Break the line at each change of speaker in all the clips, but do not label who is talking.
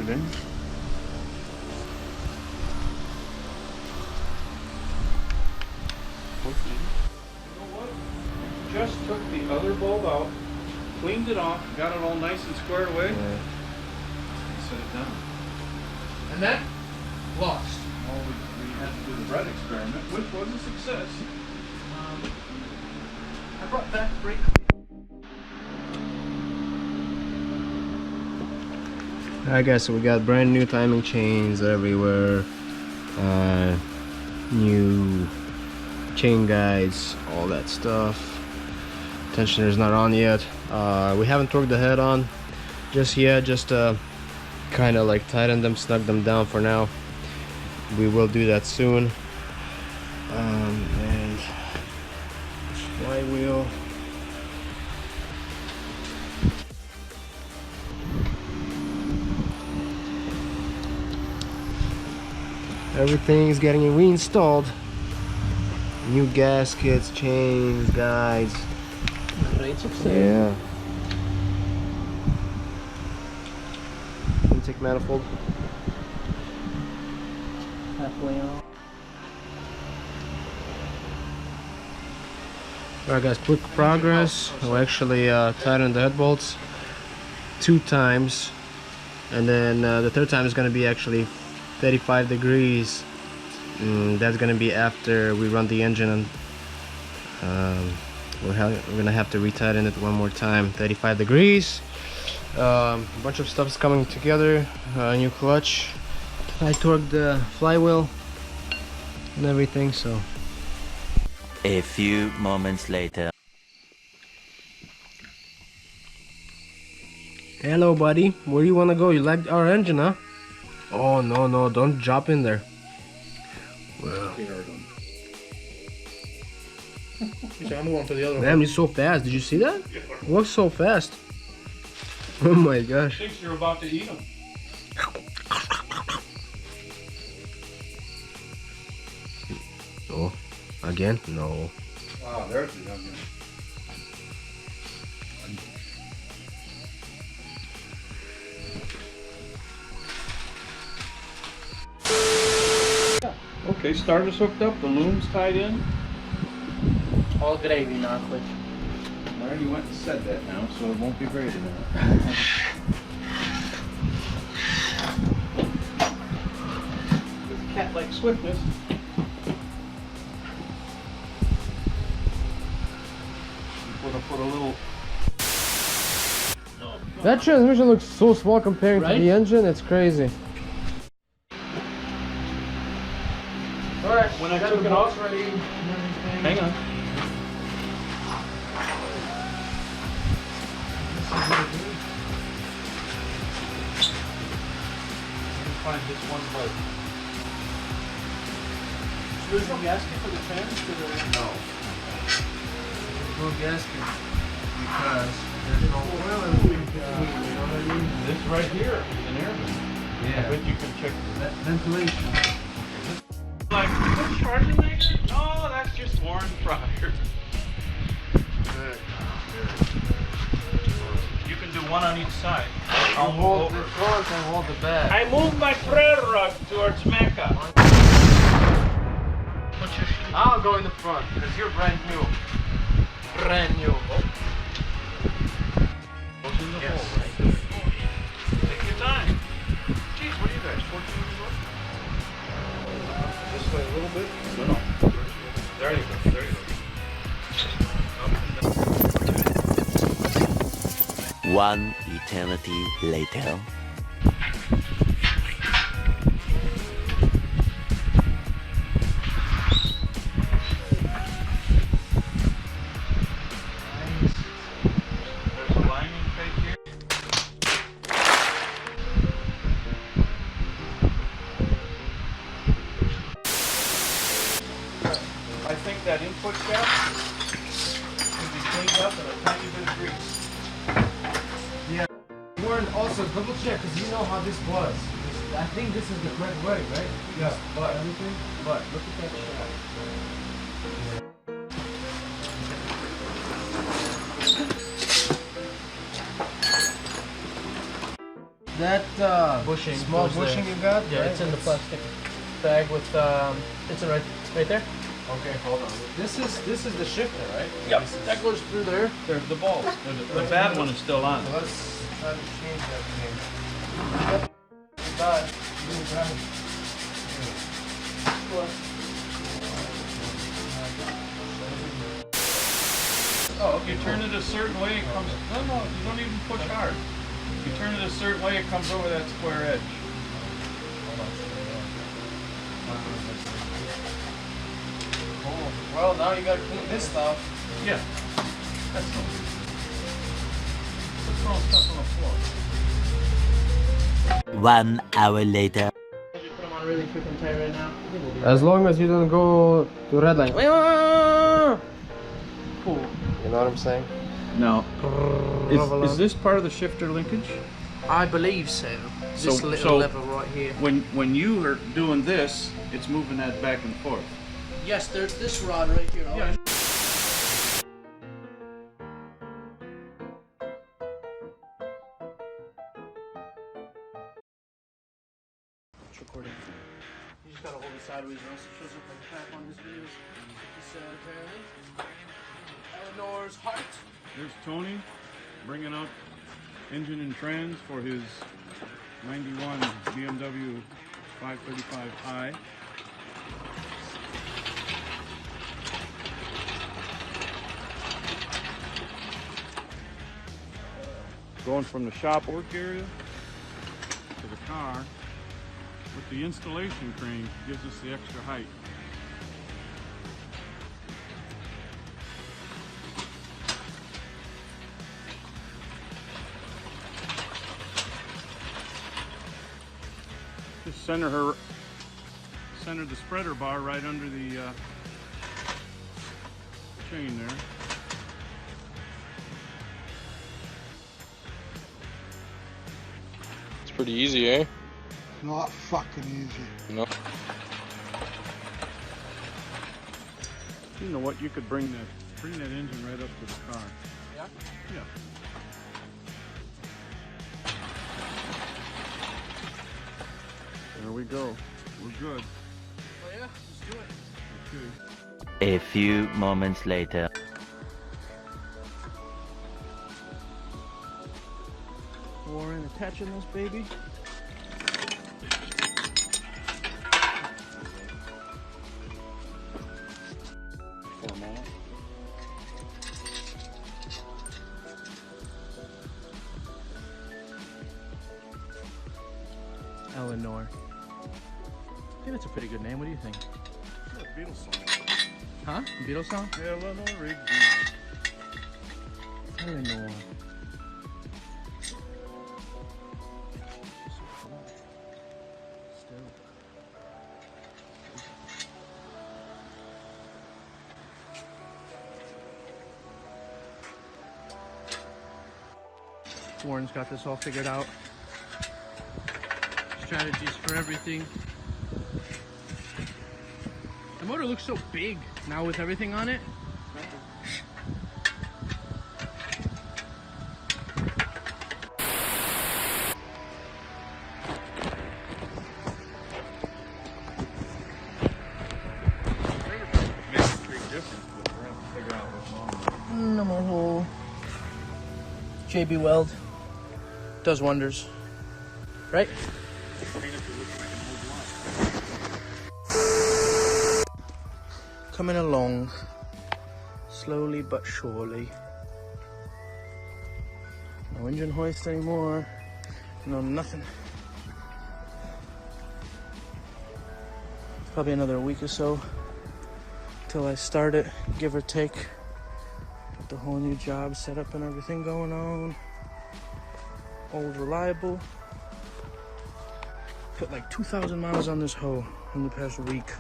it in. You know what? Just took the other bulb out, cleaned it off, got it all nice and squared away, and set it down.
And then, lost.
Well, we had to do the bread experiment, which was a success.
I brought back brake.
Alright guys, so we got brand new timing chains everywhere, new chain guides, all that stuff. Tensioner's not on yet. We haven't torqued the head on just yet, just kind of like tighten them, snug them down for now. We will do that soon. And flywheel. Everything's getting reinstalled. New gaskets, chains, guides.
Great success.
Yeah. Intake manifold.
Halfway on.
Alright guys, quick progress. We'll actually tighten the head bolts 2 times. And then the third time is going to be actually 35 degrees. That's going to be after we run the engine, and we're gonna have to retighten it one more time. 35 degrees. A bunch of stuff is coming together. New clutch. I torqued the flywheel and everything, so.
A few moments later.
Hello buddy, where do you want to go? You like our engine, huh? Oh no, don't drop in there. Well,
I'm going for the other
damn, he's so fast. Did you see that? Walks so fast. Oh my gosh.
Thinks you're about to eat them.
Oh, again? No.
Wow, there's the young one. Okay, starter's hooked up, the loom's tied in.
All gravy, not which.
I already went and said that now, so it won't be gravy now. With cat-like swiftness. Put a little.
That transmission looks so small compared
Right?
to the engine, it's crazy.
Alright,
When I took it off,
ready and everything.
hang on. Find this one part. There's no gasket for the trans?
No. No gasket because there's no oil in between, you know what I mean?
This right here is an air vent.
Yeah.
I bet you can check that.
Ventilation.
Like, is that charging magnet? No, that's just Warren Fryer. You can do one on each side. I'll
hold
move
the
over.
front and hold the back.
I moved my prayer rug towards Mecca.
I'll go in the front because you're brand new. Brand new.
Goes in the hole, right? Take your time. Jeez, what are you guys, 14 years old? This way a little bit? No. There you go, there you go.
One eternity later.
There's a lining right here. I think that input shaft can be cleaned up in a tiny bit of grease.
Warren, also double check because you know how this was. I think this is the correct way, right?
Yeah, but
Everything? But look at that shaft. That
Bushing
small
goes there.
bushing you got?
Yeah,
right?
it's in the plastic bag with it's in right there.
Okay, hold on. This is the shifter, right?
Yep, that goes through there.
There's the balls. The bad one is still on.
So let's try to change that again. Yep. Done.
Oh, if you turn it a certain way, it comes. No, you don't even push hard. If you turn it a certain way, it comes over that square edge.
Oh, well, now you gotta clean this stuff.
Yeah. That's all. Let's throw stuff on the floor.
1 hour later.
Put them on really quick and tight right now.
As long as you don't go to red line.
Cool.
You know what I'm saying?
Now, is this part of the shifter linkage?
I believe so. This little
so
lever right here.
When you are doing this, it's moving that back and forth.
Yes, there's this rod right here.
Yeah.
It's recording. You just gotta hold it sideways or else it shows up like crap on this video. He said apparently. Eleanor's heart.
There's Tony bringing up engine and trans for his 91 BMW 535i. Going from the shop work area to the car with the installation crane gives us the extra height. Just center the spreader bar right under the chain there.
It's pretty easy, eh?
Not fucking easy.
No.
You know what? You could bring that engine right up to the car.
Yeah?
Yeah. There we go. We're good.
Oh yeah, let's do it.
Okay.
A few moments later.
Warren attaching this baby. Eleanor. I think that's a pretty good name. What do you think?
Yeah, Beatles song.
Huh? Beatles song?
Eleanor Rigby.
Eleanor. Warren's got this all figured out. Strategies for everything. The motor looks so big now with everything on it.
Makes a big difference, but we're gonna have to figure out what's wrong.
No more hole. JB Weld does wonders, right? Coming along, slowly but surely. No engine hoist anymore. No nothing. Probably another week or so till I start it, give or take. Got the whole new job set up and everything going on. Old reliable. Put like 2,000 miles on this hoe in the past week.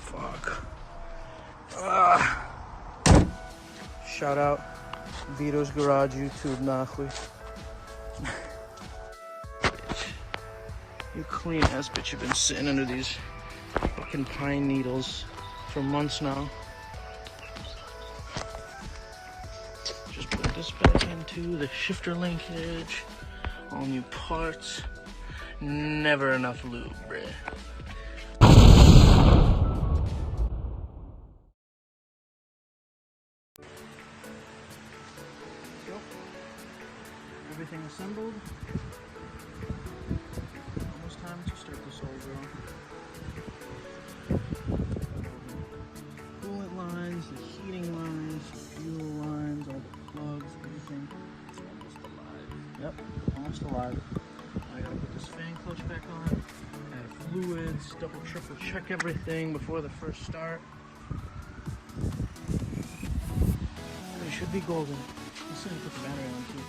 Fuck. Shout out VITO'S Garage YouTube nachui. You clean ass bitch, you've been sitting under these fucking pine needles for months now. Just put this back into the shifter linkage. All new parts. Never enough lube, bruh. Everything assembled. Almost time to start this over. Coolant lines, the heating lines, the fuel lines, all the plugs, everything. It's almost alive. Yep, almost alive. I gotta put this fan clutch back on, add fluids, double, triple check everything before the first start. And it should be golden. Let's see if I put the battery on too.